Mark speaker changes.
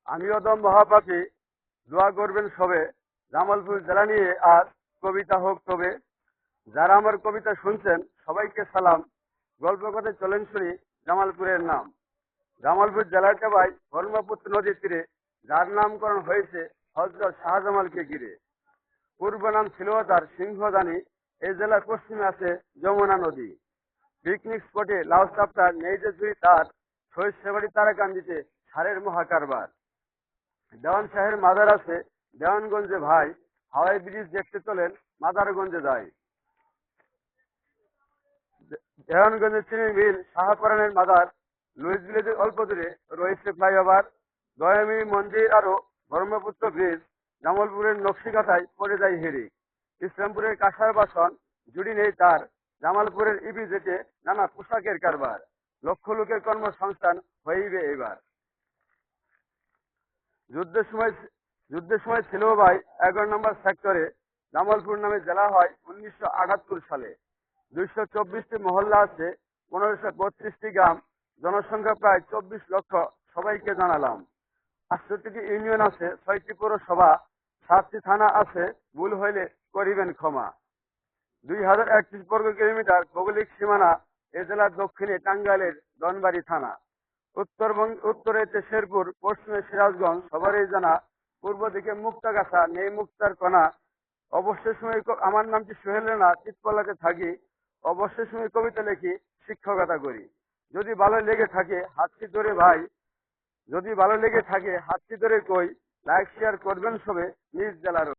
Speaker 1: আমিও দম মহাপাপী, দোয়া করবেন সবে। জামালপুর জেলা নিয়ে আজ কবিতা হোক তবে। যারা আমার কবিতা শুনছেন সবাইকে সালাম। গল্প কথায় চলেন শুনি জামালপুরের নাম। জামালপুর জেলাটা ভাই ব্রহ্মপুত্র নদীর তীরে, যার নামকরণ হয়েছে হযরত শাহজামালকে ঘিরে। পূর্ব নাম ছিল তার সিংহদানি। এই জেলার পশ্চিমে আছে যমুনা নদী। পিকনিক স্পটে লাউ চাপটার নেই যে জুড়ি তার, সরিষাবাড়ি তারাকান্দিতে সারের মহাকারবার। দেওয়ান শাহের মাজার আছে দেওয়ানগঞ্জে ভাই, হাওয়াই ব্রিজ দেখতে চলেন মাদারগঞ্জে যায়। দেওয়ানগঞ্জের চিনি মিল শাহপরানের মাজার, লুইস ভিলেজের অল্প দূরে রয়েছে ফ্লাইওভার। দয়ামী মন্দির আরো ব্রহ্মপুত্র ব্রিজ, জামালপুরের নকশিকাথায় পড়ে যায় হেরি। ইসলামপুরের কাঁসার বাসন জুড়ি নেই তার, জামালপুরের ইপিজেটে নানা পোশাকের কারবার। লক্ষ লোকের কর্মসংস্থান হইবে এবার। যুদ্ধের সময় যুদ্ধের সময় ছিল ভাই 11 নম্বর সেক্টরে। জামালপুর নামে জেলা হয় 1978 সালে। 224টি মহল্লা আছে, 1532টি গ্রাম, জনসংখ্যা প্রায় 24 লক্ষ। সবাইকে জানালাম। 68টি ইউনিয়ন আছে, 6টি পৌরসভা, 7টি থানা আছে, ভুল হইলে করিবেন ক্ষমা। 2031 বর্গ কিলোমিটার ভৌগোলিক সীমানা। এ জেলার দক্ষিণে টাঙ্গাইলের ধনবাড়ী থানা। উত্তরে শেরপুর, পশ্চিমে সিরাজগঞ্জ সবারই জানা। পূর্ব দিকে মুক্তাগাছা, নেই মুক্তার কণা। অবসর সময় আমার নামটি সোহেল রানা, চিৎপলাতে থাকি। অবসর সময় কবিতা লিখি, শিক্ষকতা করি। যদি ভালো লেগে থাকে হাতটি ধরে ভাই, যদি ভালো লেগে থাকে হাতটি ধরে কই, লাইক শেয়ার করবেন সবে নিজ জেলার।